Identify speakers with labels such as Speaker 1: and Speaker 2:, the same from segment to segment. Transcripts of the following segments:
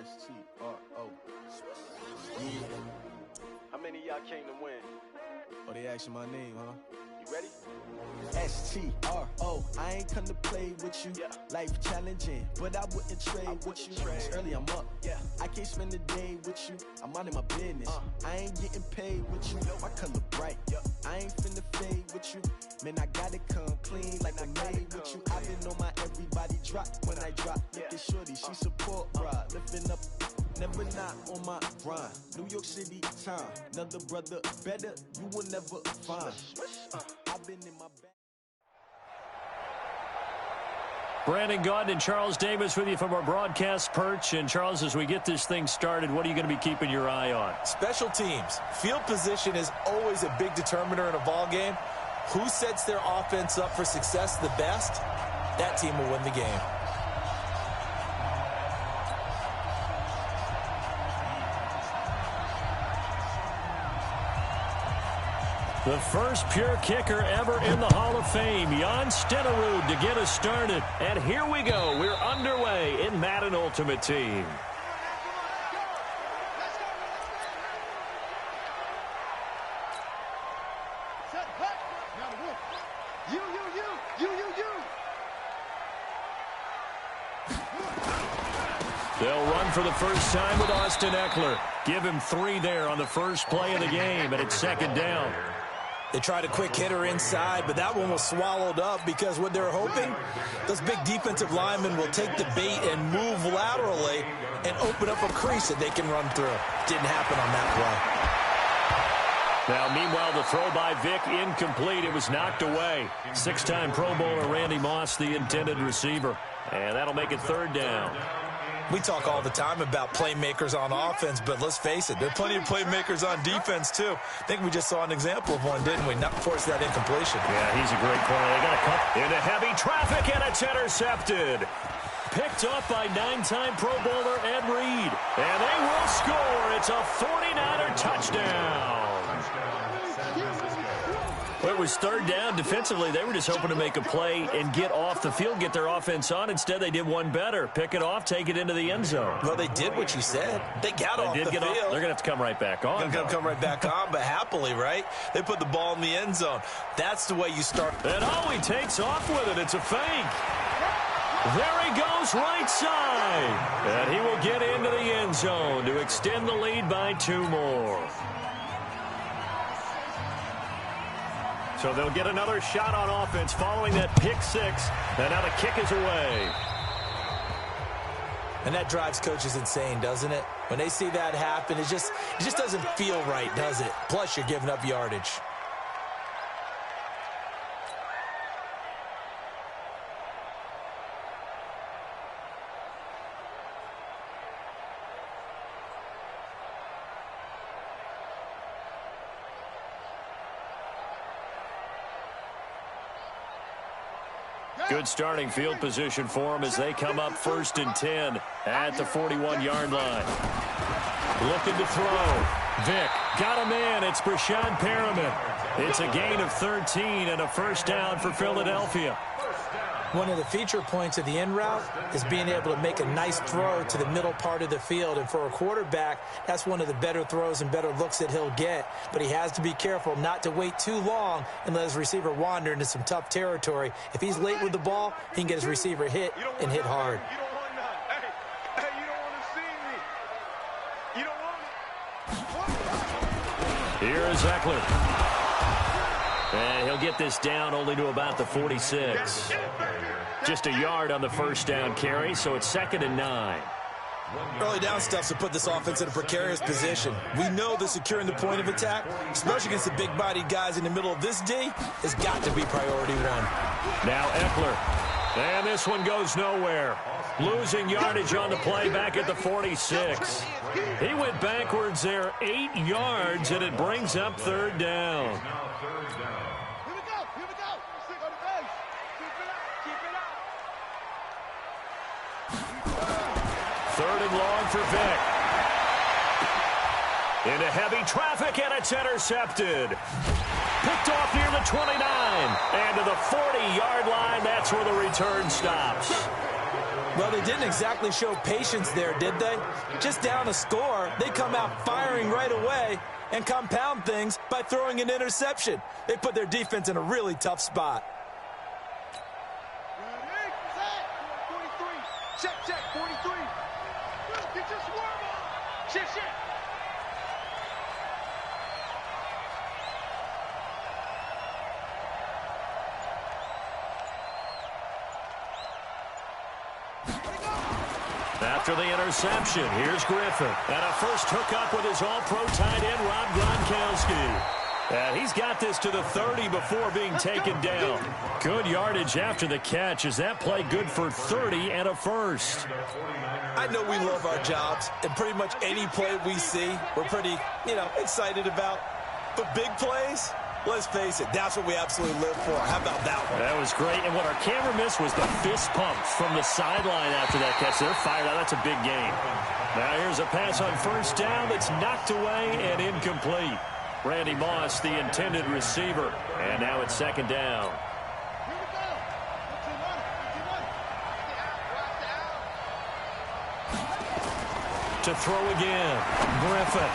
Speaker 1: S-T-R-O. Yeah.
Speaker 2: How many of y'all came to win?
Speaker 1: Oh, they asking my name, huh?
Speaker 2: You ready?
Speaker 1: S-T-R-O. I ain't come to play with you.
Speaker 2: Yeah.
Speaker 1: Life challenging, but I wouldn't trade with you. It's early, I'm up.
Speaker 2: Yeah.
Speaker 1: I can't spend the day with you. I'm minding my business. I ain't getting paid with you. My color bright. I ain't finna fade with you. Man, I gotta come clean like I'm made with you. I've been on my everybody drop when I drop. Look at shorty, she support ride. Lifting up, never not on my grind. New York City time. Another brother better, you will never find. I've been in my back.
Speaker 3: Brandon Gaudin and Charles Davis with you from our broadcast perch. And, Charles, as we get this thing started, what are you going to be keeping your eye on?
Speaker 4: Special teams. Field position is always a big determiner in a ball game. Who sets their offense up for success the best, that team will win the game.
Speaker 3: The first pure kicker ever in the Hall of Fame, Jan Stenerud, to get us started. And here we go. We're underway in Madden Ultimate Team. They'll run for the first time with Austin Eckler. Give him 3 there on the first play of the game, and it's second down.
Speaker 4: They tried a quick hitter inside, but that one was swallowed up because what they're hoping, those big defensive linemen will take the bait and move laterally and open up a crease that they can run through. Didn't happen on that play.
Speaker 3: Now, meanwhile, the throw by Vic incomplete. It was knocked away. 6-time Pro Bowler Randy Moss, the intended receiver. And that'll make it third down.
Speaker 4: We talk all the time about playmakers on offense, but let's face it, there are plenty of playmakers on defense, too. I think we just saw an example of one, didn't we? Not force that incompletion.
Speaker 3: Yeah, he's a great corner. They got a couple into heavy traffic, and it's intercepted. Picked up by 9-time Pro Bowler Ed Reed. And they will score. It's a 49er touchdown. Well, it was third down. Defensively, they were just hoping to make a play and get off the field, get their offense on. Instead, they did one better. Pick it off, take it into the end zone.
Speaker 4: Well, they did what you said. They got off the field.
Speaker 3: They're going to have to come right back on.
Speaker 4: They're going to come right back on, but happily, right? They put the ball in the end zone. That's the way you start.
Speaker 3: And he takes off with it. It's a fake. There he goes right side. And he will get into the end zone to extend the lead by 2 more. So they'll get another shot on offense following that pick 6. And now the kick is away.
Speaker 4: And that drives coaches insane, doesn't it? When they see that happen, it just doesn't feel right, does it? Plus, you're giving up yardage.
Speaker 3: Good starting field position for them as they come up 1st and 10 at the 41-yard line. Looking to throw. Vic got a man. It's Brashad Perriman. It's a gain of 13 and a first down for Philadelphia.
Speaker 4: One of the feature points of the in route is being able to make a nice throw to the middle part of the field. And for a quarterback, that's one of the better throws and better looks that he'll get. But he has to be careful not to wait too long and let his receiver wander into some tough territory. If he's late with the ball, he can get his receiver hit and hit hard.
Speaker 2: You don't want none. Hey, you don't want to see me. You don't want it.
Speaker 3: Here is Eckler. And he'll get this down only to about the 46. Just a yard on the first down carry, so it's 2nd and 9.
Speaker 4: Early down stuff to put this offense in a precarious position. We know that securing the point of attack, especially against the big-bodied guys in the middle of this D, has got to be priority 1.
Speaker 3: Now Eckler. And this one goes nowhere. Losing yardage on the play back at the 46. He went backwards there 8 yards, and it brings up 3rd down. Third and long for Vic. Into heavy traffic, and it's intercepted. Picked off near the 29. And to the 40-yard line, that's where the return stops.
Speaker 4: Well, they didn't exactly show patience there, did they? Just down a score, they come out firing right away and compound things by throwing an interception. They put their defense in a really tough spot.
Speaker 2: Ready, set, 43. Check, 43. Get your swerve on. Shit.
Speaker 3: After the interception, here's Griffin. And a first hookup with his all-pro tight end, Rob Gronkowski. And he's got this to the 30 before being taken down. Good yardage after the catch. Is that play good for 30 and a first?
Speaker 4: I know we love our jobs, and pretty much any play we see, we're pretty, excited about. But big plays, let's face it, that's what we absolutely live for. How about that one?
Speaker 3: That was great. And what our camera missed was the fist pump from the sideline after that catch. They're fired out. That's a big game. Now here's a pass on first down that's knocked away and incomplete. Randy Moss, the intended receiver. And now it's second down. To throw again. Griffin.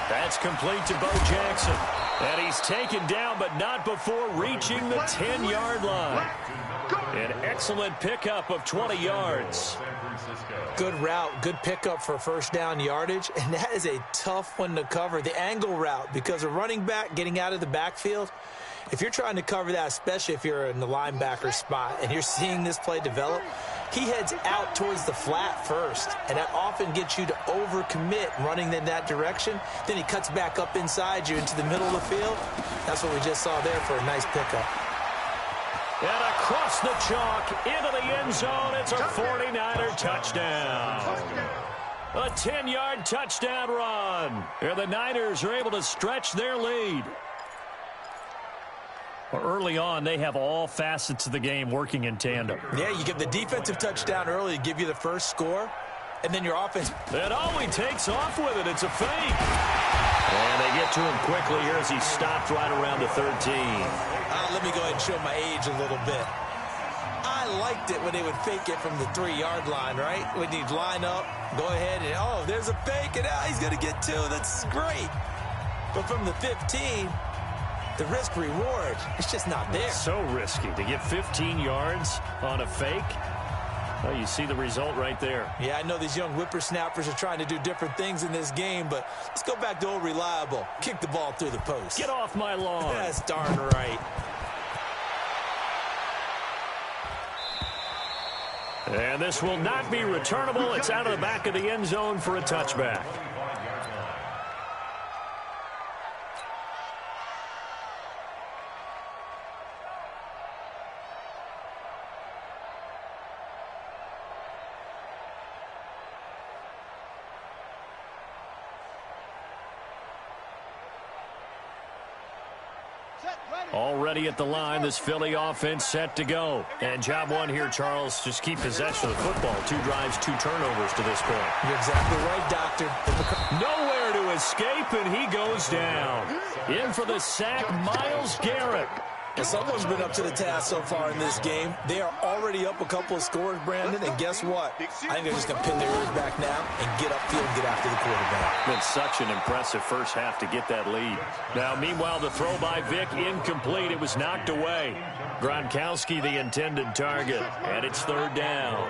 Speaker 3: That's complete to Bo Jackson. And he's taken down, but not before reaching the 10-yard line. An excellent pickup of 20 yards.
Speaker 4: Good route, good pickup for first down yardage, and that is a tough one to cover. The angle route, because a running back getting out of the backfield, if you're trying to cover that, especially if you're in the linebacker spot and you're seeing this play develop, he heads out towards the flat first, and that often gets you to overcommit running in that direction. Then he cuts back up inside you into the middle of the field. That's what we just saw there for a nice pickup.
Speaker 3: And across the chalk, into the end zone, it's a 49er touchdown. A 10-yard touchdown run. And the Niners are able to stretch their lead. Well, early on, they have all facets of the game working in tandem.
Speaker 4: Yeah, you get the defensive touchdown early to give you the first score, and then your offense.
Speaker 3: And he takes off with it. It's a fake. And they get to him quickly here as he stopped right around the 13.
Speaker 4: Let me go ahead and show my age a little bit. I liked it when they would fake it from the 3-yard line, right? When you'd line up, go ahead and, there's a fake, and he's going to get 2. That's great. But from the 15, the risk-reward, it's just not there.
Speaker 3: It's so risky to get 15 yards on a fake. Well, you see the result right there.
Speaker 4: Yeah, I know these young whippersnappers are trying to do different things in this game, but let's go back to old reliable. Kick the ball through the post.
Speaker 3: Get off my lawn.
Speaker 4: That's darn right.
Speaker 3: And this will not be returnable. It's out of the back of the end zone for a touchback. Already at the line, this Philly offense set to go. And job one here, Charles, just keep possession of the football. 2 drives, 2 turnovers to this point.
Speaker 4: You're exactly right, Doctor.
Speaker 3: Nowhere to escape, and he goes down. In for the sack, Myles Garrett.
Speaker 4: Well, someone's been up to the task so far in this game. They are already up a couple of scores, Brandon, and guess what? I think they're just going to pin their ears back now and get upfield and get after the quarterback.
Speaker 3: Been such an impressive first half to get that lead. Now, meanwhile, the throw by Vick incomplete. It was knocked away. Gronkowski, the intended target, and it's third down.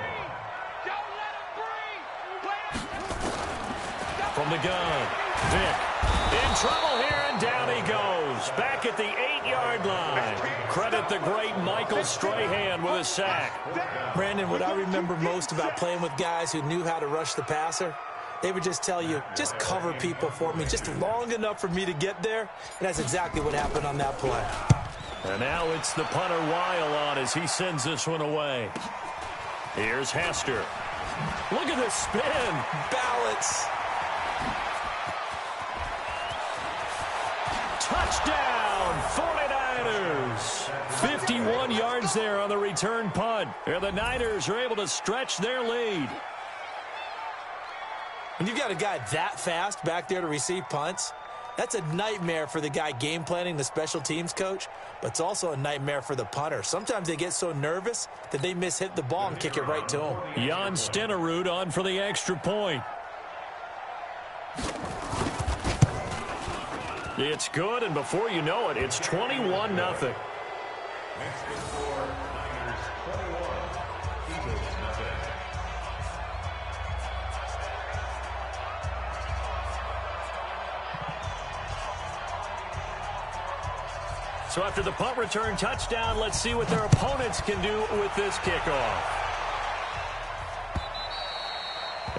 Speaker 3: From the gun, Vick in trouble here, and down he goes. Back at the 8-yard line. Credit the great Michael Strahan with a sack.
Speaker 4: Brandon, what I remember most about playing with guys who knew how to rush the passer, they would just tell you, just cover people for me, just long enough for me to get there. And that's exactly what happened on that play.
Speaker 3: And now it's the punter Weil on as he sends this one away. Here's Hester. Look at this spin.
Speaker 4: Balance.
Speaker 3: Touchdown, 49ers. 51 yards there on the return punt. And the Niners are able to stretch their lead.
Speaker 4: When you've got a guy that fast back there to receive punts, That's a nightmare for the guy game planning, the special teams coach, but it's also a nightmare for the punter. Sometimes they get so nervous that they hit the ball and kick it right to him.
Speaker 3: Jan Stenerud on for the extra point. It's good, and before you know it, it's 21-0.
Speaker 2: Next score, Niners 21, Eagles nothing.
Speaker 3: So after the punt return touchdown, let's see what their opponents can do with this kickoff.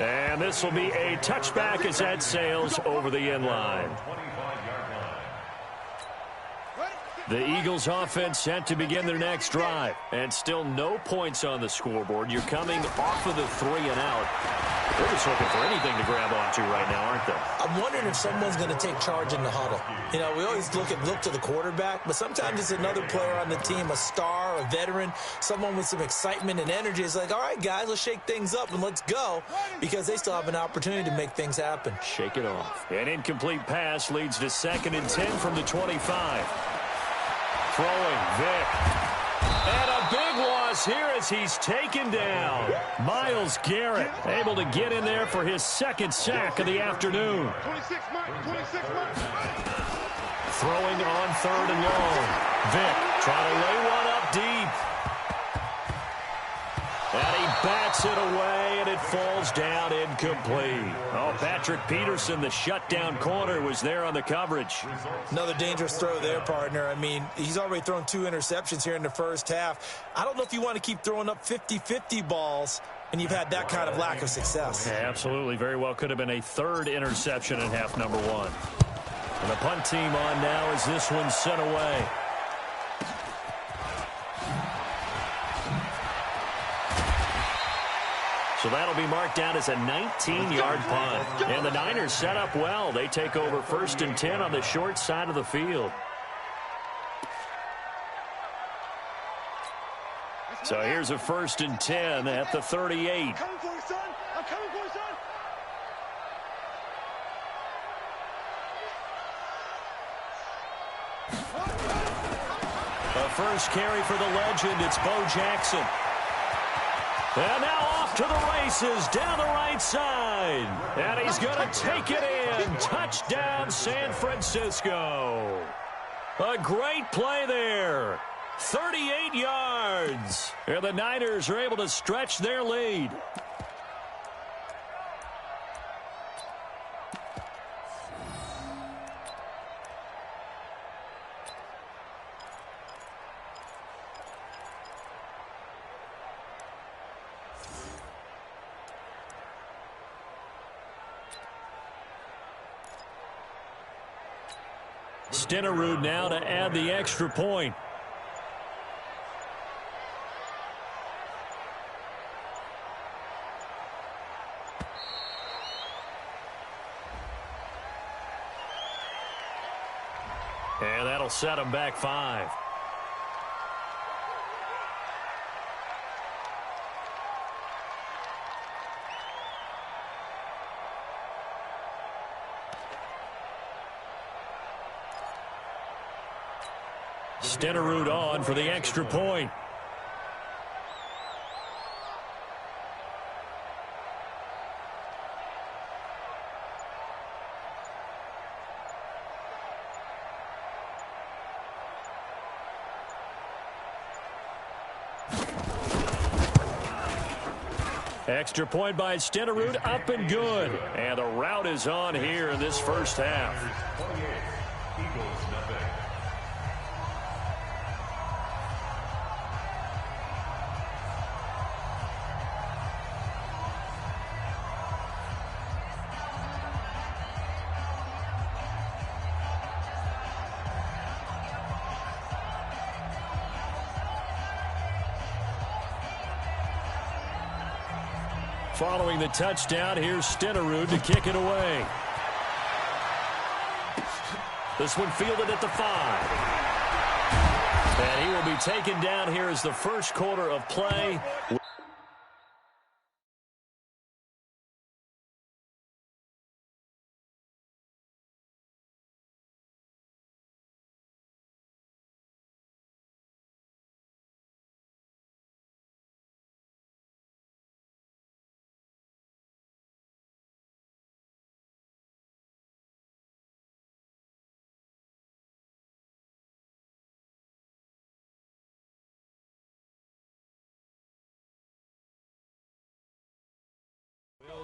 Speaker 3: And this will be a touchback as that sails over the end line. The Eagles offense set to begin their next drive. And still no points on the scoreboard. You're coming off of the 3 and out. They're just looking for anything to grab onto right now, aren't they?
Speaker 4: I'm wondering if someone's going to take charge in the huddle. You know, we always look to the quarterback, but sometimes it's another player on the team, a star, a veteran, someone with some excitement and energy. It's like, all right, guys, let's shake things up and let's go, because they still have an opportunity to make things happen.
Speaker 3: Shake it off. An incomplete pass leads to 2nd and 10 from the 25. Throwing, Vic. And a big loss here as he's taken down. Myles Garrett able to get in there for his 2nd sack of the afternoon.
Speaker 2: 26 mark, 26 mark.
Speaker 3: Throwing on 3rd and long. Vic trying to lay one up deep. And he bats it away, and it falls down incomplete. Oh, Patrick Peterson, the shutdown corner, was there on the coverage.
Speaker 4: Another dangerous throw there, partner. I mean, he's already thrown 2 interceptions here in the first half. I don't know if you want to keep throwing up 50-50 balls and you've had that kind of lack of success.
Speaker 3: Yeah, absolutely. Very well could have been a 3rd interception in half number 1. And the punt team on now as this one's sent away. So that'll be marked down as a 19-yard punt. And the Niners set up well. They take over 1st and 10 on the short side of the field. So here's a 1st and 10 at the 38.
Speaker 2: I'm coming for you, son. I'm coming for you, son.
Speaker 3: The first carry for the legend, it's Bo Jackson. And now off to the races down the right side. And he's going to take it in. Touchdown, San Francisco. A great play there. 38 yards. And the Niners are able to stretch their lead. Stenerud now to add the extra point. And that'll set him back 5. Stenerud on for the extra point. Extra point by Stenerud, up and good. And the route is on here in this first half.
Speaker 2: 28, Eagles nothing.
Speaker 3: Following the touchdown, here's Stenerud to kick it away. This one fielded at the 5. And he will be taken down here as the first quarter of play.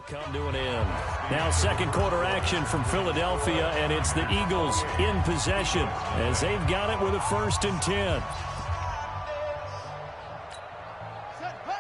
Speaker 3: come to an end. Now second quarter action from Philadelphia, and it's the Eagles in possession as they've got it with a 1st and 10.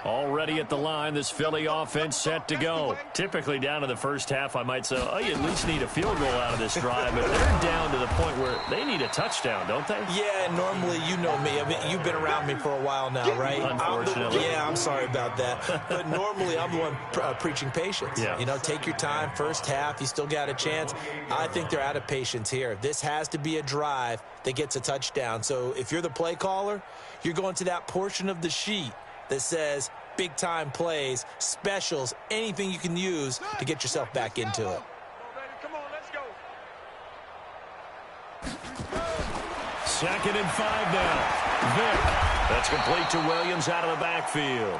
Speaker 3: Already at the line, this Philly offense set to go. Typically down to the first half, I might say, oh, you at least need a field goal out of this drive, but they're down to the point where they need a touchdown, don't they?
Speaker 4: Yeah, normally, you know me. I mean, you've been around me for a while now, right?
Speaker 3: Unfortunately.
Speaker 4: I'm sorry about that. But normally, I'm the one preaching patience.
Speaker 3: Yeah.
Speaker 4: You know, take your time, first half, you still got a chance. I think they're out of patience here. This has to be a drive that gets a touchdown. So if you're the play caller, you're going to that portion of the sheet that says big-time plays, specials, anything you can use to get yourself back into it.
Speaker 2: Come on, let's go.
Speaker 3: 2nd and 5 now. Vic. That's complete to Williams out of the backfield.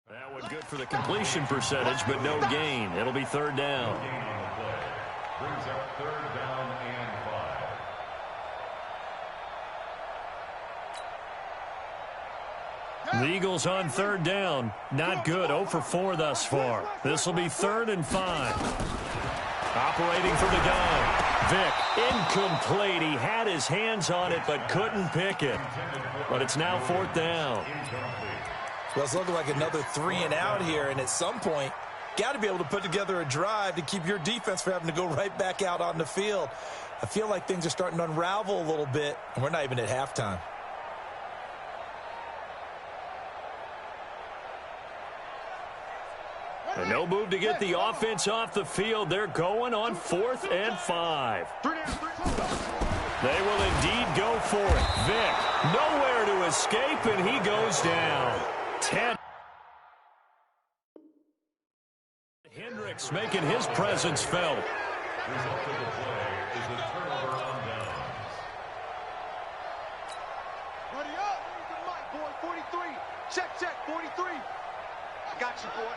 Speaker 3: That one good for the completion percentage, but no gain. It'll be 3rd down.
Speaker 2: Brings up 3rd down and 5.
Speaker 3: The Eagles on 3rd down. Not good. 0 for 4 thus far. This will be 3rd and 5. Operating from the gun. Vic, incomplete. He had his hands on it, but couldn't pick it. But it's now 4th down.
Speaker 4: Well, it's looking like another 3 and out here, and at some point, got to be able to put together a drive to keep your defense from having to go right back out on the field. I feel like things are starting to unravel a little bit, and we're not even at halftime.
Speaker 3: And no move to get the offense off the field. They're going on 4th and 5. They will indeed go for it. Vic, nowhere to escape, and he goes down. 10. Hendricks making his presence felt.
Speaker 2: Result of the play is a turnover on downs.
Speaker 5: Ready up. Mike, boy, 43. Check, 43. I got you, boy.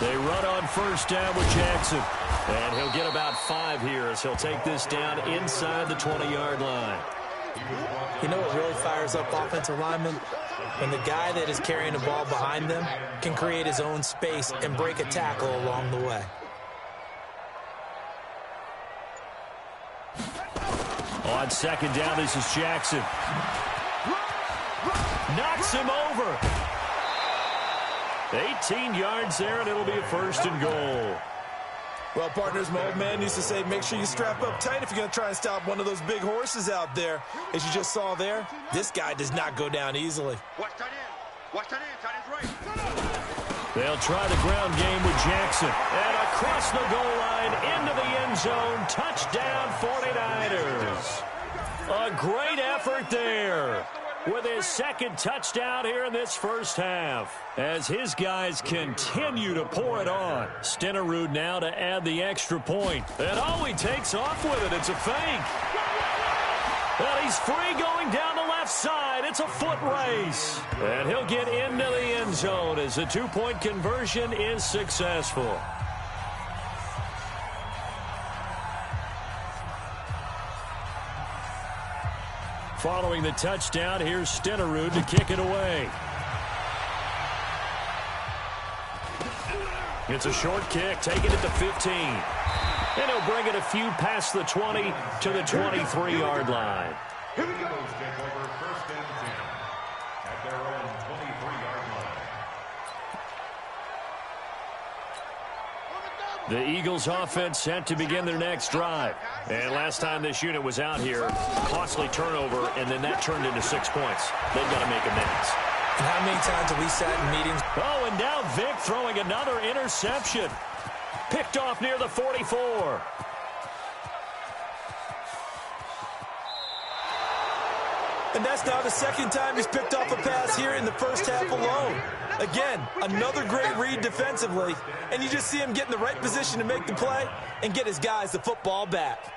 Speaker 3: They run on 1st down with Jackson. And he'll get about 5 here as he'll take this down inside the 20-yard line.
Speaker 4: You know what really fires up offensive linemen? When the guy that is carrying the ball behind them can create his own space and break a tackle along the way.
Speaker 3: On 2nd down, this is Jackson. Knocks him over. 18 yards there, and it'll be a 1st and goal.
Speaker 4: Well, partners, my old man used to say, make sure you strap up tight if you're going to try and stop one of those big horses out there. As you just saw there, this guy does not go down easily.
Speaker 5: Watch tight end. Watch tight end. Tight end's right.
Speaker 3: They'll try the ground game with Jackson. And across the goal line, into the end zone. Touchdown, 49ers. A great effort there with his 2nd touchdown here in this first half. As his guys continue to pour it on. Stenerud now to add the extra point. And all he takes off with it, it's a fake. Well, he's free going down the left side. It's a foot race. And he'll get into the end zone as the two-point conversion is successful. Following the touchdown, here's Stenerud to kick it away. It's a short kick, taking it to 15. And he'll bring it a few past the 20 to the 23-yard line.
Speaker 2: Here we go. Take over first and 10 at their own 23-yard line.
Speaker 3: The Eagles offense set to begin their next drive. And last time this unit was out here, costly turnover, and then that turned into 6 points. They've got to make amends.
Speaker 4: And how many times have we sat in meetings?
Speaker 3: Oh, and now Vic throwing another interception. Picked off near the 44.
Speaker 4: And that's now the second time he's picked off a pass here in the first half alone. Again, another great read defensively. And you just see him get in the right position to make the play and get his guys the football back.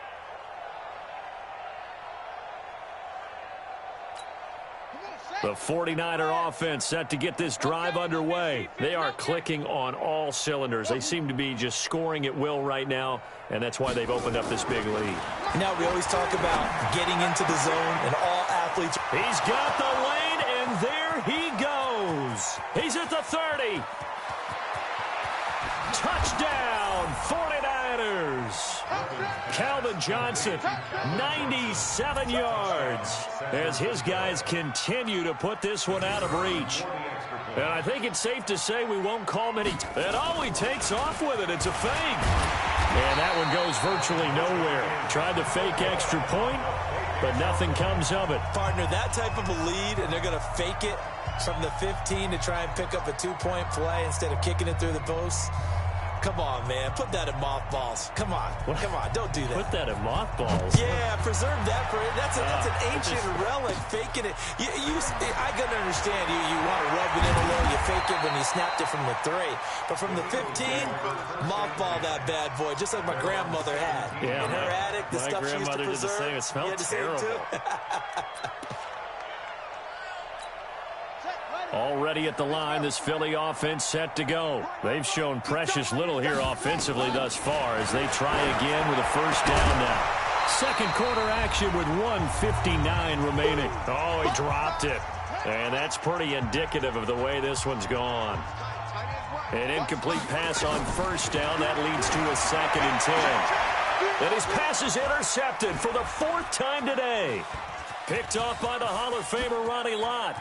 Speaker 3: The 49er offense set to get this drive underway. They are clicking on all cylinders. They seem to be just scoring at will right now, and that's why they've opened up this big lead.
Speaker 4: Now we always talk about getting into the zone, and all athletes.
Speaker 3: He's got the lane, and there he goes. He's at the 30. Touchdown, 49ers. Calvin Johnson, 97 yards, as his guys continue to put this one out of reach. And I think it's safe to say we won't call many. And oh, he takes off with it. It's a fake. And that one goes virtually nowhere. Tried to fake extra point, but nothing comes of it.
Speaker 4: Partner, that type of a lead, and they're going to fake it from the 15 to try and pick up a 2-point play instead of kicking it through the post. Come on, man. Put that in mothballs. Come on.
Speaker 3: What?
Speaker 4: Come on. Don't do that.
Speaker 3: Put that in mothballs.
Speaker 4: Yeah, preserve that for it. That's an ancient relic. Faking it. I can understand you want to rub it in a little. You fake it when you snapped it from the 3. But from the 15, mothball that bad boy, just like my grandmother had.
Speaker 3: Yeah,
Speaker 4: in her attic, the stuff she used to preserve.
Speaker 3: My grandmother did the same. It smelled terrible. Already at the line, this Philly offense set to go. They've shown precious little here offensively thus far as they try again with a first down now. Second quarter action with 1:59 remaining. Oh, he dropped it. And that's pretty indicative of the way this one's gone. An incomplete pass on first down. That leads to a 2nd and 10. And his pass is intercepted for the 4th time today. Picked off by the Hall of Famer Ronnie Lott.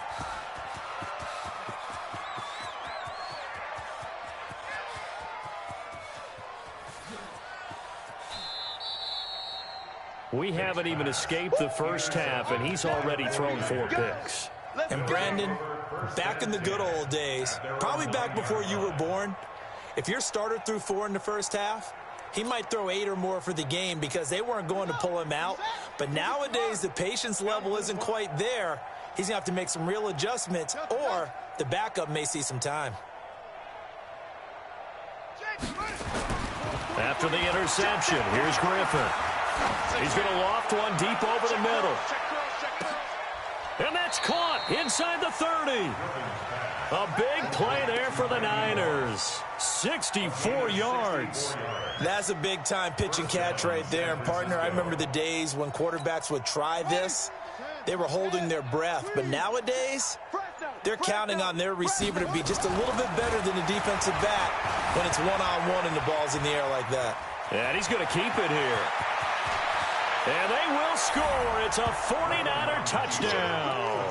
Speaker 3: We haven't even escaped the first half, and he's already thrown 4 picks.
Speaker 4: And Brandon, back in the good old days, probably back before you were born, if your starter threw 4 in the first half, he might throw 8 or more for the game because they weren't going to pull him out. But nowadays, the patience level isn't quite there. He's going to have to make some real adjustments, or the backup may see some time.
Speaker 3: After the interception, here's Griffin. He's going to loft one deep over the middle. And that's caught inside the 30. A big play there for the Niners. 64 yards.
Speaker 4: That's a big-time pitch and catch right there. And, partner, I remember the days when quarterbacks would try this. They were holding their breath. But nowadays, they're counting on their receiver to be just a little bit better than the defensive back when it's one-on-one and the ball's in the air like that.
Speaker 3: And he's going to keep it here. And they will score. It's a 49er touchdown.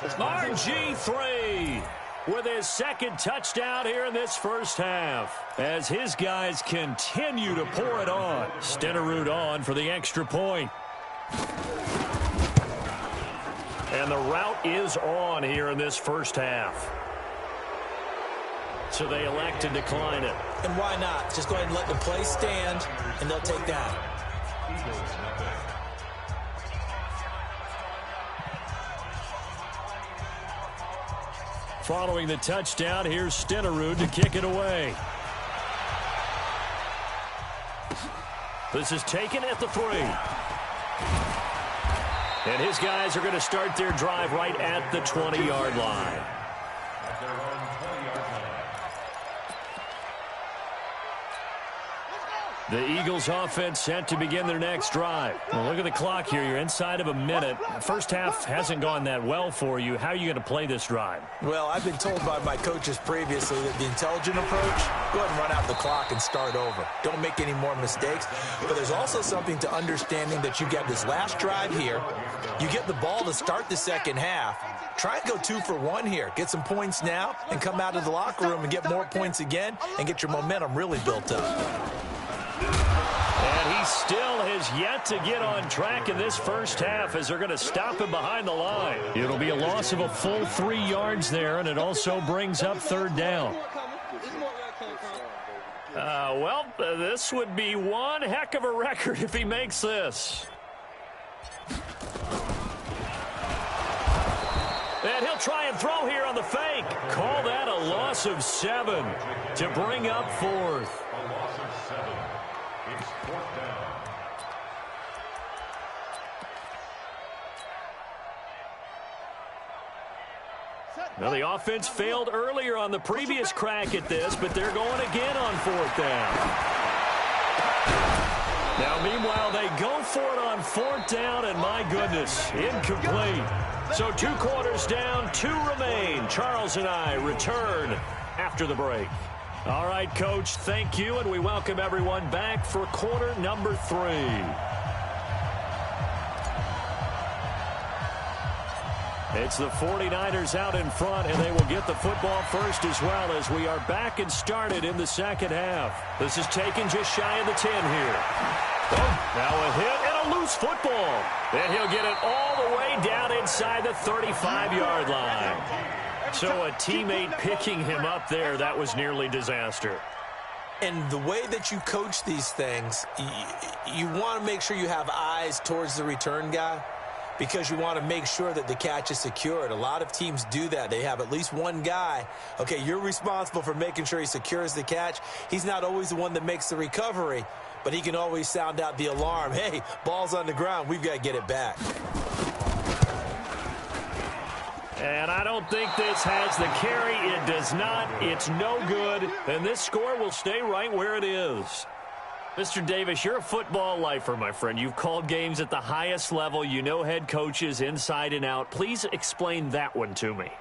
Speaker 3: RG3 with his 2nd touchdown here in this first half as his guys continue to pour it on. Stenerud on for the extra point. And the route is on here in this first half. So they elect to decline it.
Speaker 4: And why not? Just go ahead and let the play stand, and they'll take that.
Speaker 3: Following the touchdown, here's Stenerud to kick it away. This is taken at the 3. And his guys are going to start their drive right at the 20-yard line. The Eagles offense set to begin their next drive. Well, look at the clock here. You're inside of a minute. First half hasn't gone that well for you. How are you going to play this drive?
Speaker 4: Well, I've been told by my coaches previously that the intelligent approach, go ahead and run out the clock and start over. Don't make any more mistakes. But there's also something to understanding that you get this last drive here. You get the ball to start the second half. Try and go 2 for 1 here. Get some points now and come out of the locker room and get more points again and get your momentum really built up.
Speaker 3: And he still has yet to get on track in this first half as they're going to stop him behind the line. It'll be a loss of a full 3 yards there, and it also brings up third down. Well, this would be one heck of a record if he makes this. And he'll try and throw here on the fake. Call that a loss of 7 to bring up fourth. Now, the offense failed earlier on the previous crack at this, but they're going again on fourth down. Now, meanwhile, they go for it on fourth down, and my goodness, incomplete. So 2 quarters down, 2 remain. Charles and I return after the break. All right, Coach, thank you, and we welcome everyone back for quarter number 3. It's the 49ers out in front, and they will get the football first as well as we are back and started in the second half. This is taken just shy of the 10 here. Oh, now a hit and a loose football. And he'll get it all the way down inside the 35-yard line. So a teammate picking him up there, that was nearly disaster.
Speaker 4: And the way that you coach these things, you want to make sure you have eyes towards the return guy, because you want to make sure that the catch is secured. A lot of teams do that. They have at least one guy. Okay, you're responsible for making sure he secures the catch. He's not always the one that makes the recovery, but he can always sound out the alarm. Hey, ball's on the ground. We've got to get it back.
Speaker 3: And I don't think this has the carry. It does not. It's no good. And this score will stay right where it is. Mr. Davis, you're a football lifer, my friend. You've called games at the highest level. You know head coaches inside and out. Please explain that one to me.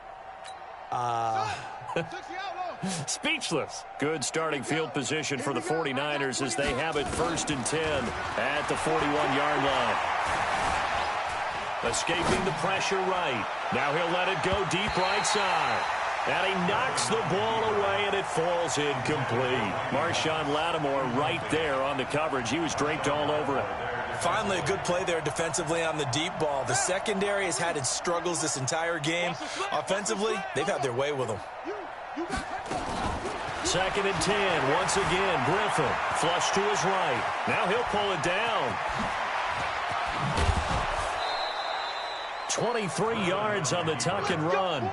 Speaker 3: Speechless. Good starting field position for the 49ers as they have it 1st and 10 at the 41-yard line. Escaping the pressure right. Now he'll let it go deep right side. And he knocks the ball away, and it falls incomplete. Marshawn Lattimore right there on the coverage. He was draped all over it.
Speaker 4: Finally, a good play there defensively on the deep ball. The secondary has had its struggles this entire game. Offensively, they've had their way with them.
Speaker 3: 2nd and 10. Once again, Griffin flush to his right. Now he'll pull it down. 23 yards on the tuck and run.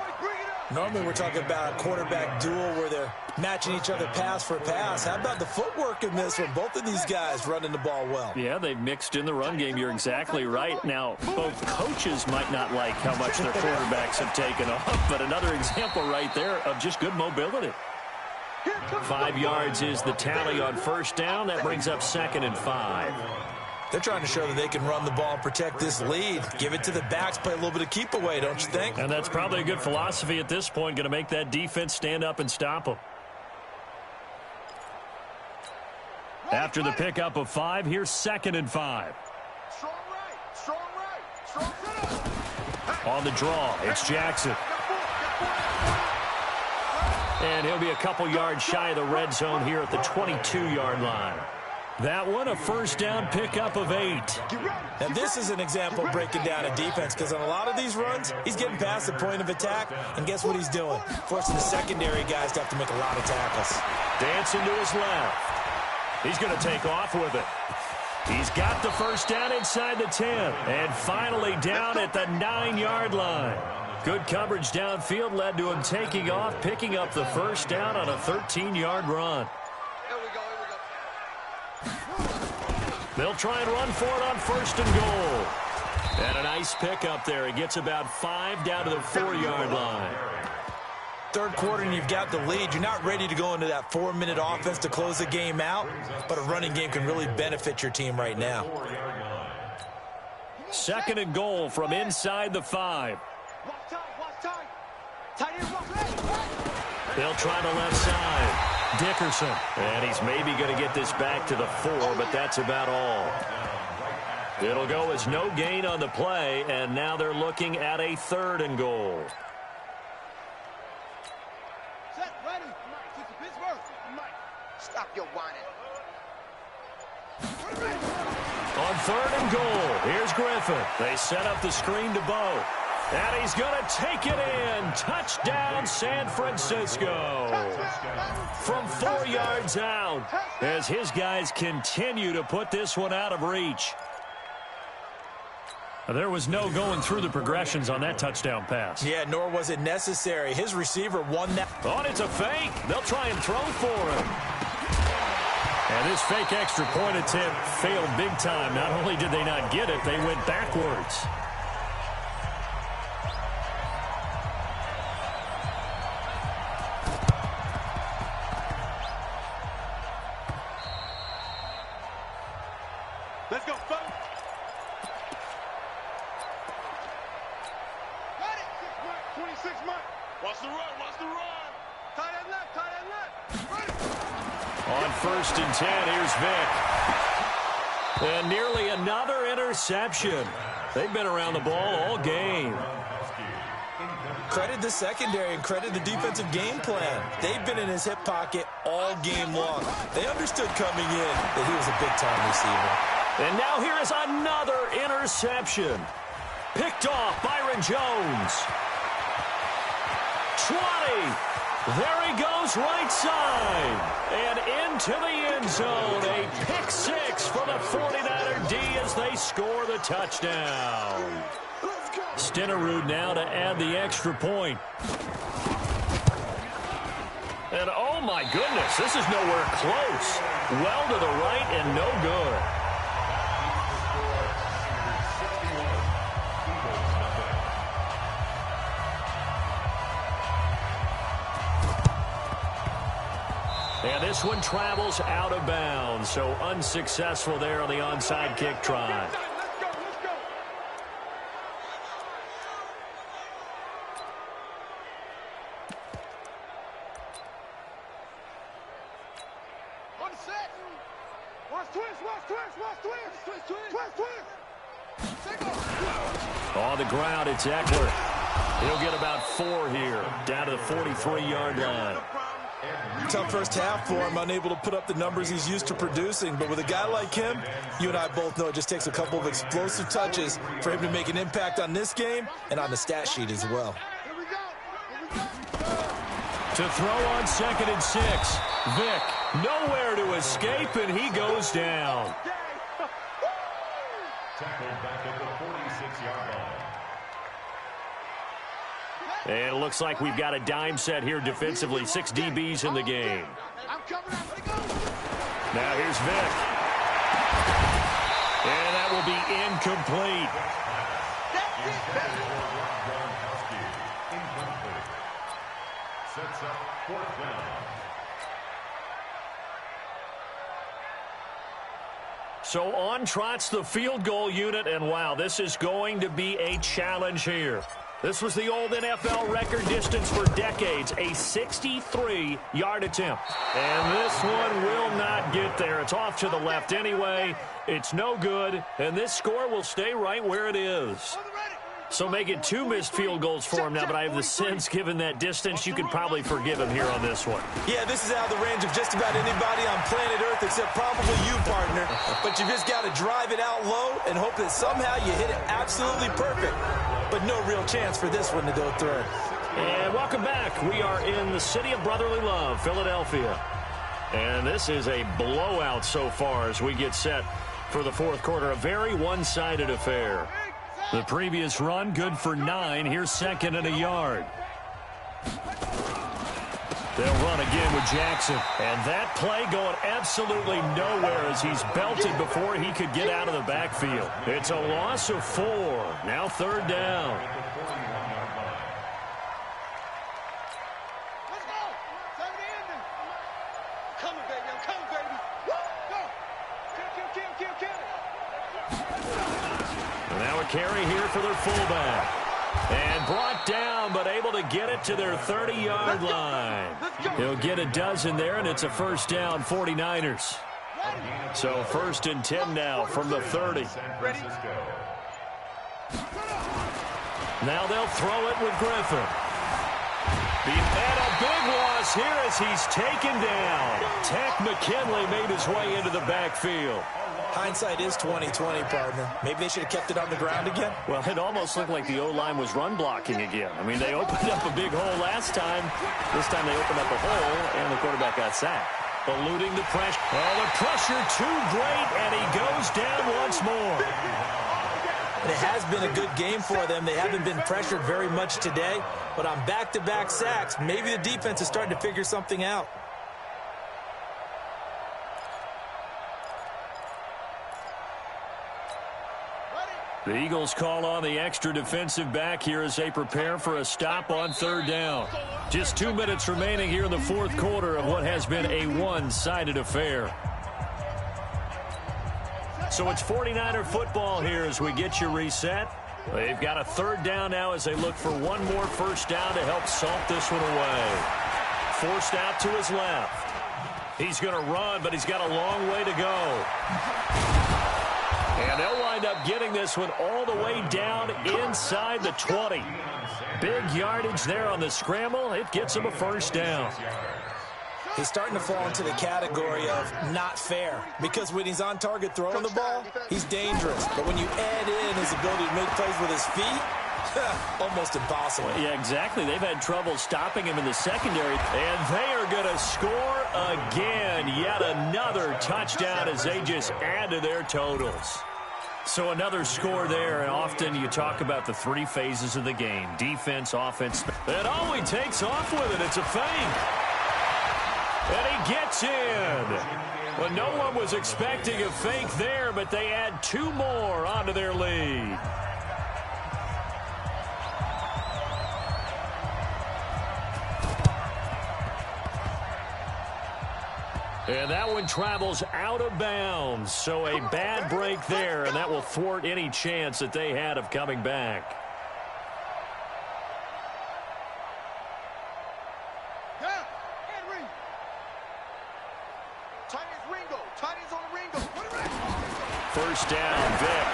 Speaker 4: Normally we're talking about a quarterback duel where they're matching each other pass for pass. How about the footwork in this one? Both of these guys running the ball well.
Speaker 3: Yeah, they've mixed in the run game. You're exactly right. Now, both coaches might not like how much their quarterbacks have taken off, but another example right there of just good mobility. 5 yards is the tally on first down. That brings up 2nd and 5.
Speaker 4: They're trying to show that they can run the ball and protect this lead. Give it to the backs, play a little bit of keep away, don't you think?
Speaker 3: And that's probably a good philosophy at this point, going to make that defense stand up and stop them. After the pickup of 5, here's 2nd and 5. On the draw, it's Jackson. And he'll be a couple yards shy of the red zone here at the 22-yard line. That one, a first down pickup of 8.
Speaker 4: Now, this is an example of breaking down a defense, because on a lot of these runs, he's getting past the point of attack, and guess what he's doing? Forcing the secondary guys to have to make a lot of tackles.
Speaker 3: Dancing to his left. He's going to take off with it. He's got the first down inside the 10, and finally down at the 9-yard line. Good coverage downfield led to him taking off, picking up the first down on a 13-yard run. They'll try and run for it on 1st and goal. And a nice pick up there. He gets about 5 down to the 4-yard line.
Speaker 4: Third quarter and you've got the lead. You're not ready to go into that 4-minute offense to close the game out, but a running game can really benefit your team right now.
Speaker 3: 2nd and goal from inside the 5. They'll try the left side. Dickerson. And he's maybe going to get this back to the 4, but that's about all. It'll go as no gain on the play, and now they're looking at a 3rd and goal.
Speaker 5: Set, ready. Stop your whining.
Speaker 3: On 3rd and goal, here's Griffin. They set up the screen to Bo. And he's going to take it in. Touchdown, San Francisco. From 4 yards out, as his guys continue to put this one out of reach. There was no going through the progressions on that touchdown pass.
Speaker 4: Yeah, nor was it necessary. His receiver won that.
Speaker 3: Oh, it's a fake. They'll try and throw for him. And this fake extra point attempt failed big time. Not only did they not get it, they went backwards.
Speaker 5: Let's go, folks. Got it. 26 months. Watch the run. Watch the run. Tie that left. Tie that left. Run it.
Speaker 3: On 1st and 10, here's Vic. And nearly another interception. They've been around the ball all game.
Speaker 4: Credit the secondary and credit the defensive game plan. They've been in his hip pocket all game long. They understood coming in that he was a big-time receiver.
Speaker 3: And now here is another interception. Picked off Byron Jones. 20. There he goes right side. And into the end zone. A pick 6 for the 49er D as they score the touchdown. Stenerud now to add the extra point. And oh my goodness, this is nowhere close. Well to the right and no good. And this one travels out of bounds, so unsuccessful there on the onside kick try. On the ground, it's Eckler. He'll get about 4 here, down to the 43-yard line.
Speaker 4: Tough first half for him, unable to put up the numbers he's used to producing. But with a guy like him, you and I both know it just takes a couple of explosive touches for him to make an impact on this game and on the stat sheet as well.
Speaker 3: To throw on 2nd and 6. Vic, nowhere to escape, and he goes down.
Speaker 2: Tackled back at the 46-yard line.
Speaker 3: And it looks like we've got a dime set here defensively. 6 DBs in the game. Now here's Vic. And that will be incomplete.
Speaker 2: Sets up 4th down.
Speaker 3: So on trots the field goal unit, and wow, this is going to be a challenge here. This was the old NFL record distance for decades, a 63-yard attempt. And this one will not get there. It's off to the left anyway. It's no good, and this score will stay right where it is. So make it 2 missed field goals for him now, but I have the sense, given that distance, you could probably forgive him here on this one.
Speaker 4: Yeah, this is out of the range of just about anybody on planet Earth except probably you, partner. But you just got to drive it out low and hope that somehow you hit it absolutely perfect. But no real chance for this one to go through.
Speaker 3: And welcome back. We are in the city of brotherly love, Philadelphia. And this is a blowout so far as we get set for the 4th quarter. A very one-sided affair. The previous run, good for 9. Here's 2nd and a yard. They'll run again with Jackson. And that play going absolutely nowhere as he's belted before he could get out of the backfield. It's a loss of 4. Now 3rd down.
Speaker 5: Let's go. Time to end it. I'm coming, baby. I'm coming, baby. Go. Kill.
Speaker 3: And now a carry here for their fullback. And brought down, but able to get it to their 30-yard line. He'll get a dozen there, and it's a 1st down, 49ers. So 1st and 10 now from the 30. Now they'll throw it with Griffin. And a big loss here as he's taken down. Tech McKinley made his way into the backfield.
Speaker 4: Hindsight is 20/20, partner. Maybe they should have kept it on the ground again.
Speaker 3: Well, it almost looked like the O-line was run blocking again. I mean, they opened up a big hole last time. This time they opened up a hole, and the quarterback got sacked. Eluding the pressure. Oh, the pressure too great, and he goes down once more.
Speaker 4: It has been a good game for them. They haven't been pressured very much today, but on back-to-back sacks, maybe the defense is starting to figure something out.
Speaker 3: The Eagles call on the extra defensive back here as they prepare for a stop on 3rd down. Just 2 minutes remaining here in the 4th quarter of what has been a one-sided affair. So it's 49er football here as we get you reset. They've got a 3rd down now as they look for one more 1st down to help salt this one away. Forced out to his left. He's going to run, but he's got a long way to go. And they'll wind up getting this one all the way down inside the 20. Big yardage there on the scramble. It gets him a 1st down.
Speaker 4: He's starting to fall into the category of not fair, because when he's on target throwing the ball, he's dangerous. But when you add in his ability to make plays with his feet, almost impossible.
Speaker 3: Yeah, exactly. They've had trouble stopping him in the secondary, and they are going to score again. Yet another touchdown as they just add to their totals. So another score there, and often you talk about the 3 phases of the game: defense, offense. And oh, he takes off with it. It's a fake. And he gets in. Well, no one was expecting a fake there, but they add 2 more onto their lead. And that one travels out of bounds. So a bad break there, and that will thwart any chance that they had of coming back. First down, Vic.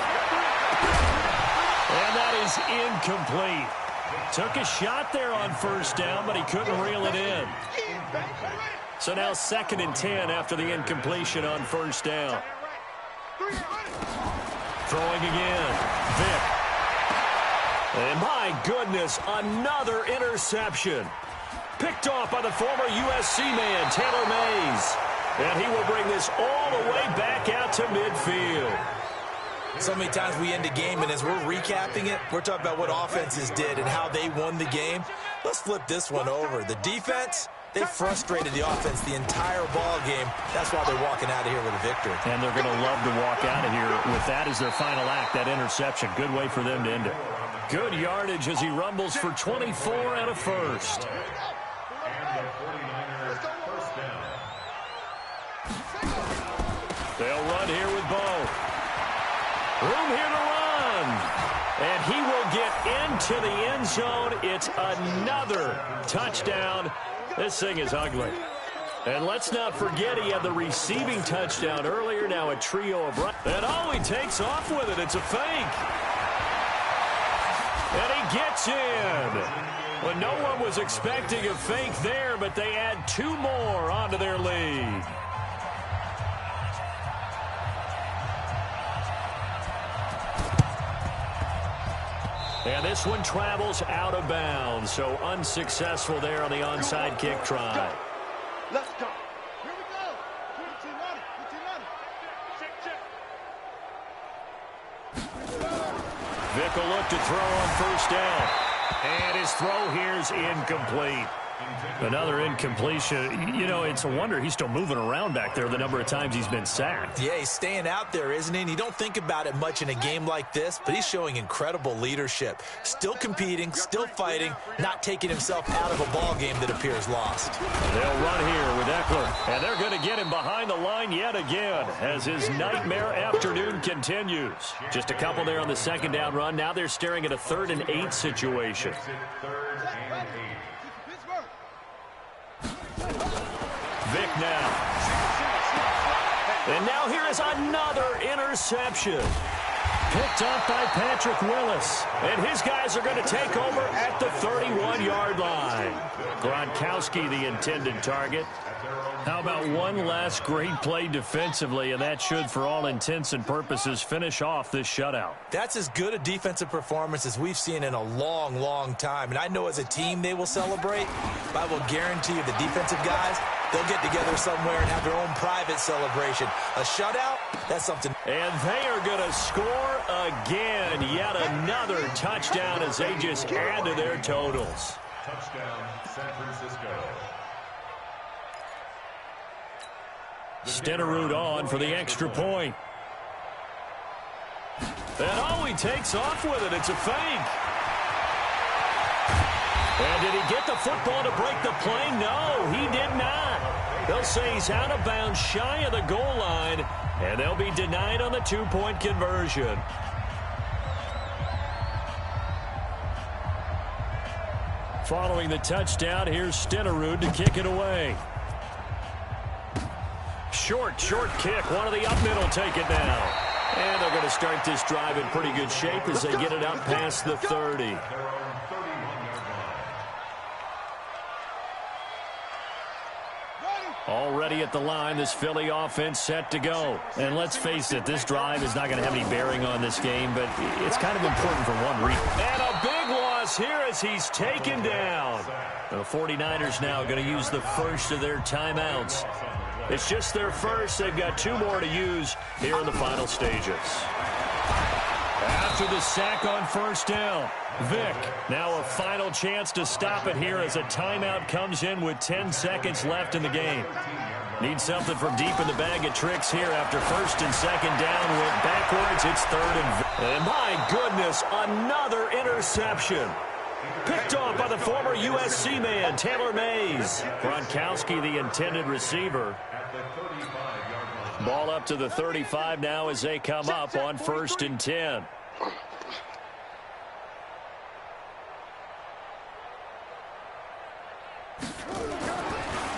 Speaker 3: And that is incomplete. Took a shot there on 1st down, but he couldn't reel it in. So now 2nd and 10 after the incompletion on 1st down. Throwing again. Vic. And my goodness, another interception. Picked off by the former USC man, Taylor Mays. And he will bring this all the way back out to midfield.
Speaker 4: So many times we end a game, and as we're recapping it, we're talking about what offenses did and how they won the game. Let's flip this one over. The defense, they frustrated the offense the entire ball game. That's why they're walking out of here with a victory.
Speaker 3: And they're going to love to walk out of here with that as their final act, that interception. Good way for them to end it. Good yardage as he rumbles for 24 and a 1st. They'll run here with Bo. Room here to run. And he will get into the end zone. It's another touchdown. This thing is ugly. And let's not forget he had the receiving touchdown earlier. Now a trio of runs. And oh, he takes off with it. It's a fake. And he gets in. Well, no one was expecting a fake there, but they add 2 more onto their lead. And this one travels out of bounds, so unsuccessful there on the onside kick try.
Speaker 5: Let's go. Here we go. 18
Speaker 3: Vic will look to throw on 1st down. And his throw here is incomplete. Another incompletion. You know, it's a wonder he's still moving around back there the number of times he's been sacked.
Speaker 4: Yeah, he's staying out there, isn't he? And you don't think about it much in a game like this, but he's showing incredible leadership. Still competing, still fighting, not taking himself out of a ball game that appears lost.
Speaker 3: They'll run here with Eckler, and they're going to get him behind the line yet again as his nightmare afternoon continues. Just a couple there on the second down run. Now they're staring at a 3rd and 8 situation. Vic now. And now here is another interception. Picked up by Patrick Willis. And his guys are going to take over at the 31-yard line. Gronkowski, the intended target. How about one last great play defensively, and that should, for all intents and purposes, finish off this shutout.
Speaker 4: That's as good a defensive performance as we've seen in a long, long time. And I know as a team they will celebrate, but I will guarantee you the defensive guys, they'll get together somewhere and have their own private celebration. A shutout, that's something.
Speaker 3: And they are going to score again. Yet another touchdown as they just add to their totals.
Speaker 2: Touchdown, San Francisco.
Speaker 3: Stenerud on for the extra point. And oh, he takes off with it. It's a fake. And did he get the football to break the play? No, he did not. They'll say he's out of bounds shy of the goal line, and they'll be denied on the 2-point conversion. Following the touchdown, here's Stenerud to kick it away. Short kick. One of the up middle take it down. And they're going to start this drive in pretty good shape as they get it up past the 30. Already at the line, this Philly offense set to go. And let's face it, this drive is not going to have any bearing on this game, but it's kind of important for one reason. And a big loss here as he's taken down. The 49ers now going to use the first of their timeouts. It's just their first. They've got 2 more to use here in the final stages. After the sack on first down, Vic, now a final chance to stop it here as a timeout comes in with 10 seconds left in the game. Need something from deep in the bag of tricks here after first and second down. Went backwards. It's 3rd and my goodness, another interception. Picked off by the former USC man, Taylor Mays. Gronkowski, the intended receiver. Ball up to the 35 now as they come up on 1st and 10.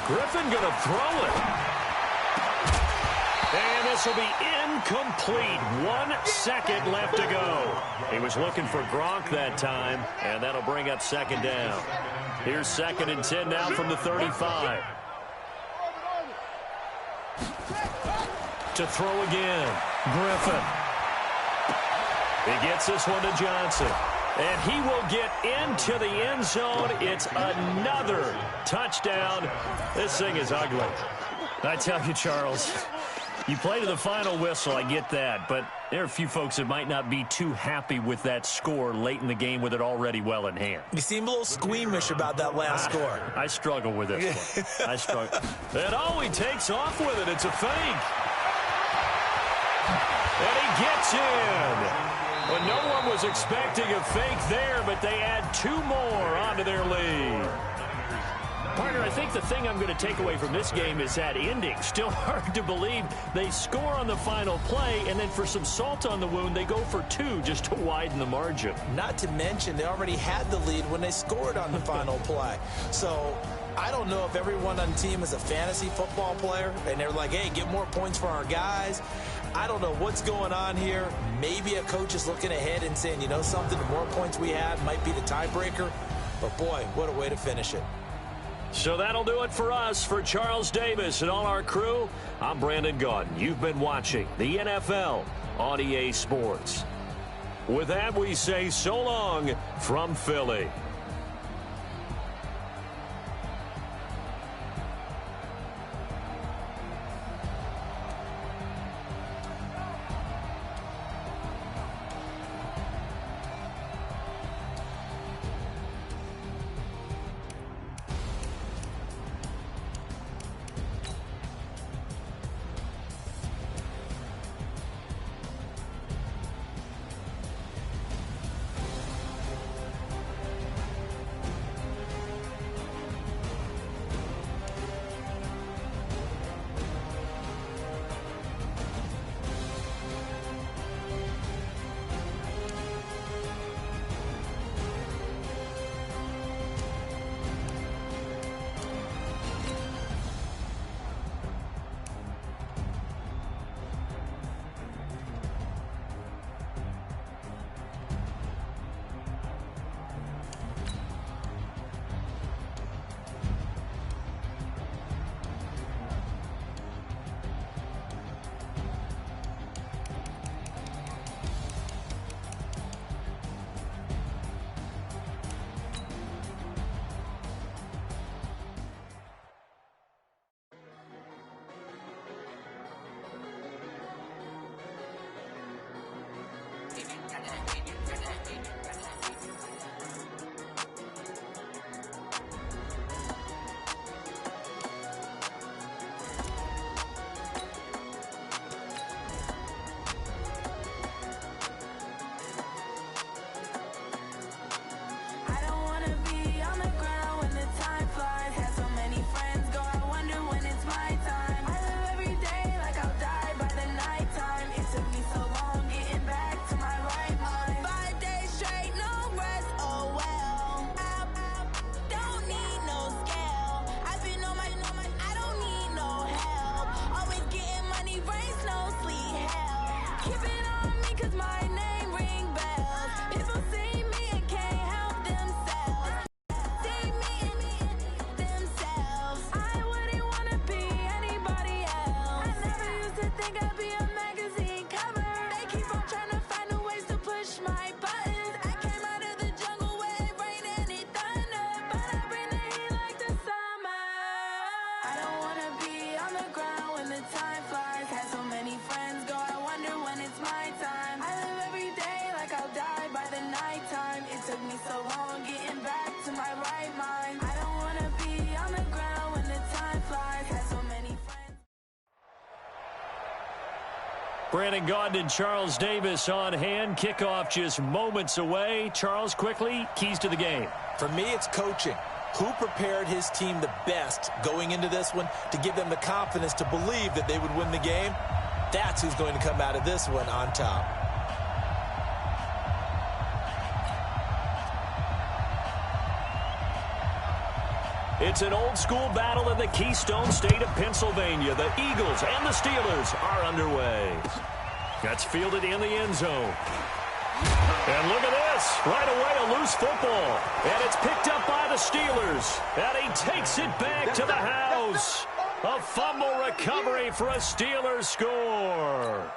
Speaker 3: Griffin going to throw it. And this will be incomplete. 1 second left to go. He was looking for Gronk that time, and that'll bring up 2nd down. Here's 2nd and 10 now from the 35. To throw again. Griffin. He gets this one to Johnson. And he will get into the end zone. It's another touchdown. This thing is ugly. I tell you, Charles, you play to the final whistle, I get that. But there are a few folks that might not be too happy with that score late in the game with it already well in hand.
Speaker 4: You seem a little squeamish about that last score.
Speaker 3: I struggle with this one. I struggle. And oh, he takes off with it. It's a fake. And he gets in. Well, no one was expecting a fake there, but they add 2 more onto their lead. Partner, I think the thing I'm going to take away from this game is that ending. Still hard to believe they score on the final play, and then for some salt on the wound, they go for 2 just to widen the margin.
Speaker 4: Not to mention, they already had the lead when they scored on the final play. So I don't know if everyone on the team is a fantasy football player, and they're like, hey, get more points for our guys. I don't know what's going on here. Maybe a coach is looking ahead and saying, you know something, the more points we have might be the tiebreaker. But, boy, what a way to finish it.
Speaker 3: So that'll do it for us. For Charles Davis and all our crew, I'm Brandon Gaudin. You've been watching the NFL on EA Sports. With that, we say so long from Philly. Brandon Gaudin and Charles Davis on hand. Kickoff just moments away. Charles, quickly, keys to the game.
Speaker 4: For me, it's coaching. Who prepared his team the best going into this one to give them the confidence to believe that they would win the game? That's who's going to come out of this one on top.
Speaker 3: It's an old-school battle in the Keystone State of Pennsylvania. The Eagles and the Steelers are underway. That's fielded in the end zone. And look at this. Right away, a loose football. And it's picked up by the Steelers. And he takes it back to the house. A fumble recovery for a Steelers score.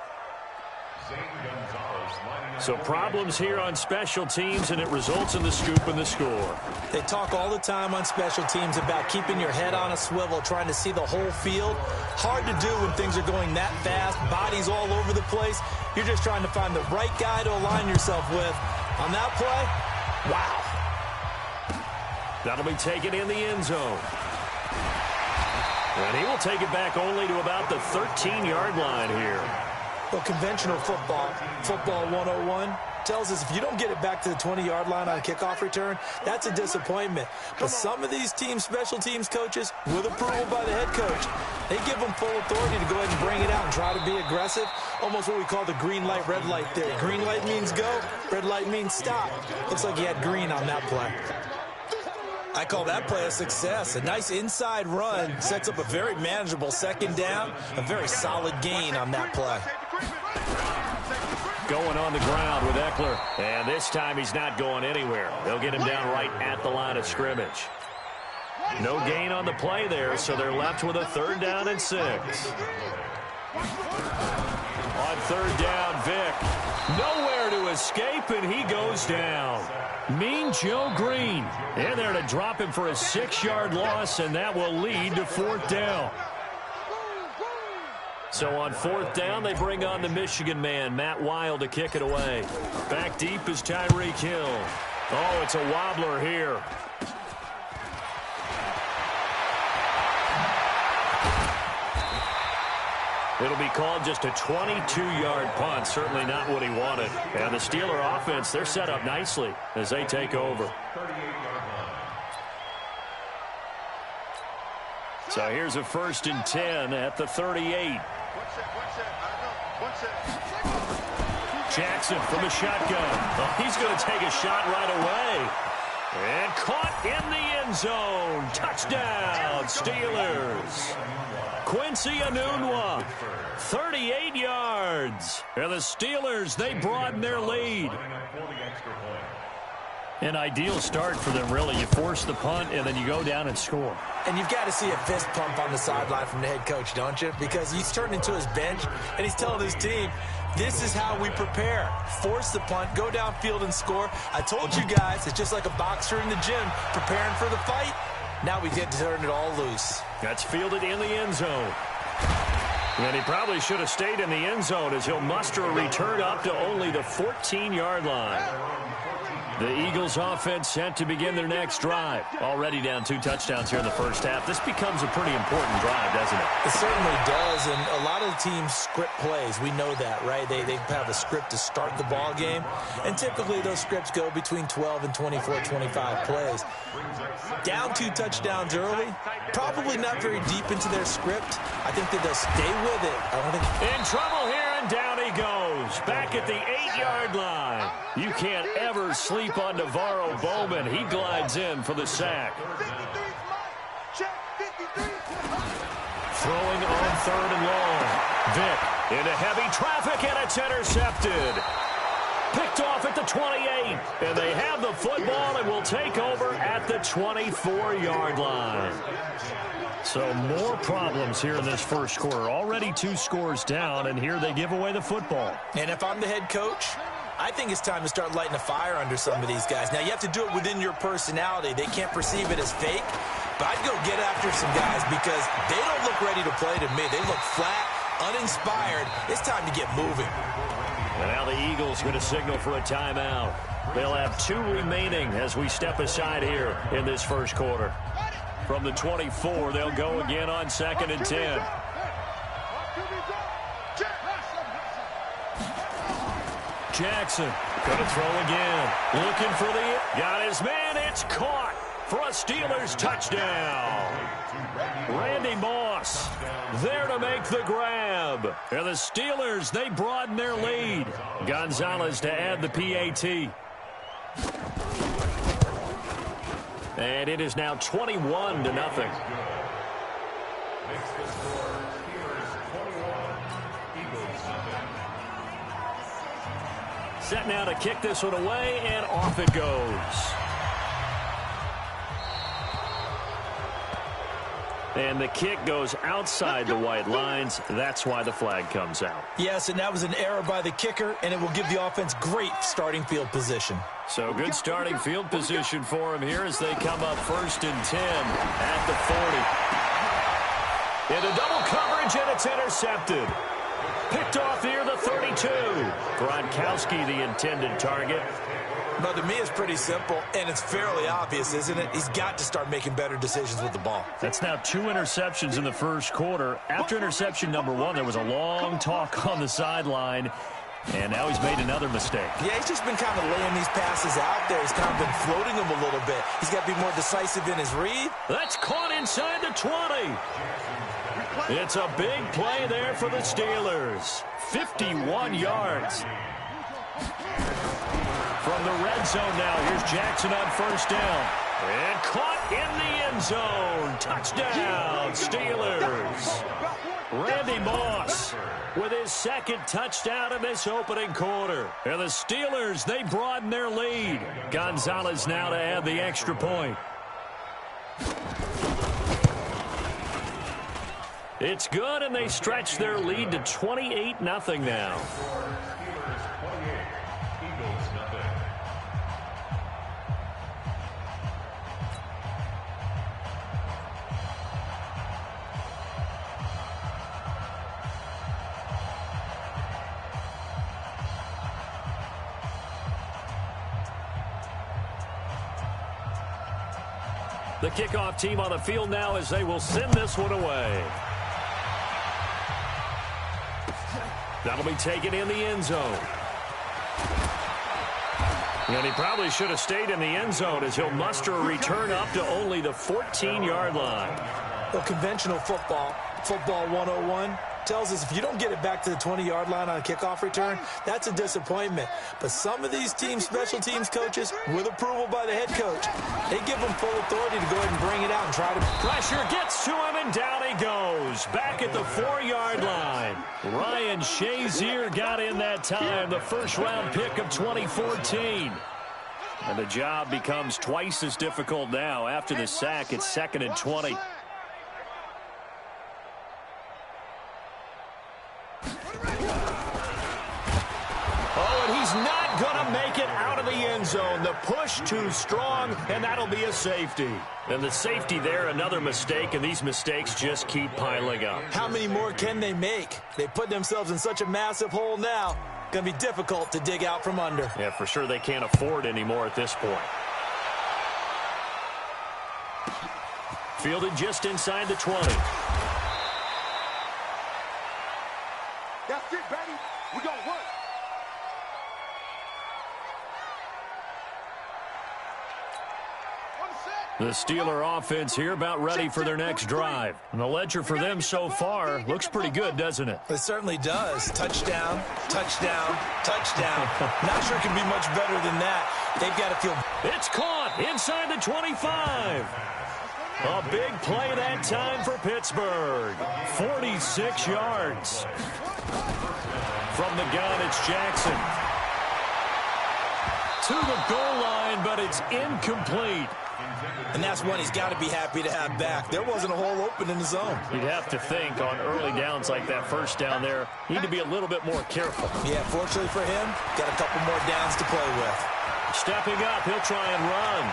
Speaker 3: So problems here on special teams, and it results in the scoop and the score.
Speaker 4: They talk all the time on special teams about keeping your head on a swivel, trying to see the whole field. Hard to do when things are going that fast, bodies all over the place. You're just trying to find the right guy to align yourself with. On that play, wow.
Speaker 3: That'll be taken in the end zone. And he will take it back only to about the 13-yard line here.
Speaker 4: Well, conventional football 101, tells us if you don't get it back to the 20-yard line on kickoff return, that's a disappointment. But some of these teams, special teams coaches, with approval by the head coach, they give them full authority to go ahead and bring it out and try to be aggressive. Almost what we call the green light, red light theory. Green light means go, red light means stop. Looks like he had green on that play. I call that play a success. A nice inside run sets up a very manageable second down, a very solid gain on that play.
Speaker 3: Going on the ground with Eckler. And this time he's not going anywhere. They'll get him down right at the line of scrimmage. No gain on the play there, so they're left with a 3rd down and 6. On 3rd down, Vic. Nowhere to escape, and he goes down. Mean Joe Green in there to drop him for a 6-yard loss, and that will lead to 4th down. So on 4th down, they bring on the Michigan man, Matt Wild, to kick it away. Back deep is Tyreek Hill. Oh, it's a wobbler here. It'll be called just a 22-yard punt. Certainly not what he wanted. And the Steeler offense, they're set up nicely as they take over. So here's a 1st and 10 at the 38. Jackson from the shotgun. Oh, he's going to take a shot right away. And caught in the end zone. Touchdown, Steelers. Quincy Enunwa, 38 yards. And the Steelers, they broaden their lead. An ideal start for them, really. You force the punt, and then you go down and score.
Speaker 4: And you've got to see a fist pump on the sideline from the head coach, don't you? Because he's turned into his bench, and he's telling his team, this is how we prepare. Force the punt, go downfield and score. I told you guys, it's just like a boxer in the gym preparing for the fight. Now we get to turn it all loose.
Speaker 3: That's fielded in the end zone. And he probably should have stayed in the end zone as he'll muster a return up to only the 14-yard line. The Eagles offense set to begin their next drive. Already down 2 touchdowns here in the first half. This becomes a pretty important drive, doesn't it?
Speaker 4: It certainly does, and a lot of teams script plays. We know that, right? They have a script to start the ball game, and typically those scripts go between 12 and 24, 25 plays. Down 2 touchdowns early, probably not very deep into their script. I think that they'll stay with it. I don't think...
Speaker 3: In trouble here, and down he goes. Back at the 8-yard line. You can't ever sleep on Navarro Bowman. He glides in for the sack. Throwing on 3rd and long. Vic into heavy traffic, and it's intercepted. Picked off at the 28, and they have the football and will take over at the 24-yard line. So more problems here in this first quarter. Already 2 scores down, and here they give away the football.
Speaker 4: And if I'm the head coach, I think it's time to start lighting a fire under some of these guys. Now, you have to do it within your personality. They can't perceive it as fake, but I'd go get after some guys because they don't look ready to play to me. They look flat, uninspired. It's time to get moving.
Speaker 3: And now the Eagles going to signal for a timeout. They'll have 2 remaining as we step aside here in this first quarter. From the 24, they'll go again on 2nd and 10. Jackson. Gonna throw again. Looking for the... Got his man. It's caught for a Steelers touchdown. Randy Moss there to make the grab. And the Steelers, they broaden their lead. Gonzalez to add the PAT. And it is now 21-0. Set now to kick this one away, and off it goes. And the kick goes outside the white lines. That's why the flag comes out.
Speaker 4: Yes, and that was an error by the kicker, and it will give the offense great starting field position.
Speaker 3: So good starting field position for him here as they come up 1st and 10 at the 40. Into double coverage, and it's intercepted. Picked off near the 32. Gronkowski, the intended target.
Speaker 4: But to me, it's pretty simple, and it's fairly obvious, isn't it? He's got to start making better decisions with the ball.
Speaker 3: That's now 2 interceptions in the first quarter. After interception number 1, there was a long talk on the sideline, and now he's made another mistake. Yeah,
Speaker 4: he's just been kind of laying these passes out there. He's kind of been floating them a little bit. He's got to be more decisive in his read.
Speaker 3: That's caught inside the 20. It's a big play there for the Steelers. 51 yards. From the red zone now, here's Jackson on 1st down. And caught in the end zone. Touchdown, Steelers. Randy Moss with his 2nd touchdown in this opening quarter. And the Steelers, they broaden their lead. Gonzalez now to add the extra point. It's good, and they stretch their lead to 28-0 now. The kickoff team on the field now as they will send this one away. That'll be taken in the end zone. And he probably should have stayed in the end zone as he'll muster a return up to only the 14-yard line.
Speaker 4: Well, conventional football 101, tells us if you don't get it back to the 20-yard line on a kickoff return, that's a disappointment. But some of these teams, special teams coaches, with approval by the head coach, they give them full authority to go ahead and bring it out and try to...
Speaker 3: Pressure gets to him, and down he goes. Back at the 4-yard line. Ryan Shazier got in that time, the first-round pick of 2014. And the job becomes twice as difficult now. After the sack, it's 2nd and 20. Not going to make it out of the end zone. The push too strong, and that'll be a safety. And the safety there, another mistake, and these mistakes just keep piling up.
Speaker 4: How many more can they make? They put themselves in such a massive hole now. Going to be difficult to dig out from under.
Speaker 3: Yeah, for sure they can't afford anymore at this point. Fielded just inside the 20.
Speaker 5: That's it, baby. We're going to work.
Speaker 3: The Steeler offense here about ready for their next drive. And the ledger for them so far looks pretty good, doesn't it?
Speaker 4: It certainly does. Touchdown, touchdown, touchdown. Not sure it can be much better than that. They've got to feel...
Speaker 3: It's caught inside the 25. A big play that time for Pittsburgh. 46 yards. From the gun, it's Jackson. To the goal line, but it's incomplete.
Speaker 4: And that's one he's got to be happy to have back. There wasn't a hole open in the zone.
Speaker 3: You'd have to think on early downs like that first down there, need to be a little bit more careful.
Speaker 4: Yeah, fortunately for him, got a couple more downs to play with.
Speaker 3: Stepping up, he'll try and run.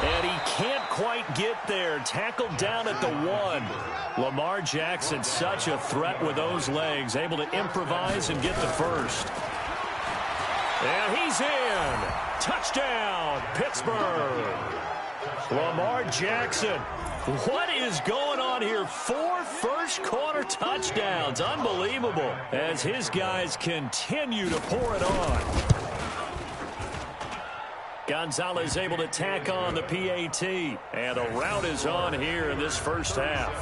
Speaker 3: And he can't quite get there. Tackled down at the 1. Lamar Jackson, such a threat with those legs, able to improvise and get the first. And he's in. Touchdown, Pittsburgh. Lamar Jackson. What is going on on here. 4 first-quarter touchdowns. Unbelievable as his guys continue to pour it on. Gonzalez able to tack on the PAT. And a rout is on here in this first half.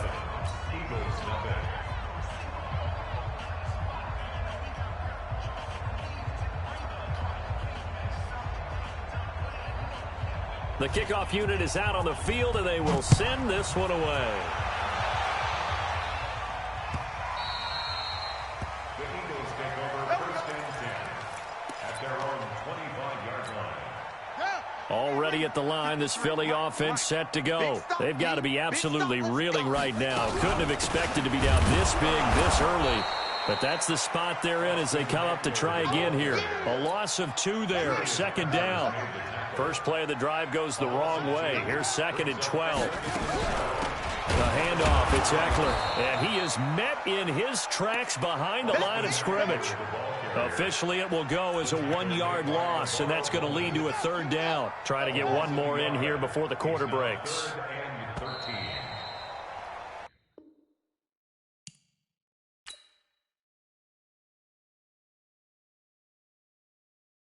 Speaker 3: The kickoff unit is out on the field, and they will send this one away.
Speaker 6: The Eagles take over first and 10 at their own 25-yard line.
Speaker 3: Already at the line, this Philly offense set to go. They've got to be absolutely reeling right now. Couldn't have expected to be down this big this early. But that's the spot they're in as they come up to try again here. A loss of 2 there, second down. First play of the drive goes the wrong way. Here's 2nd and 12. The handoff, it's Eckler. And he is met in his tracks behind the line of scrimmage. Officially, it will go as a 1-yard loss, and that's going to lead to a 3rd down. Try to get one more in here before the quarter breaks.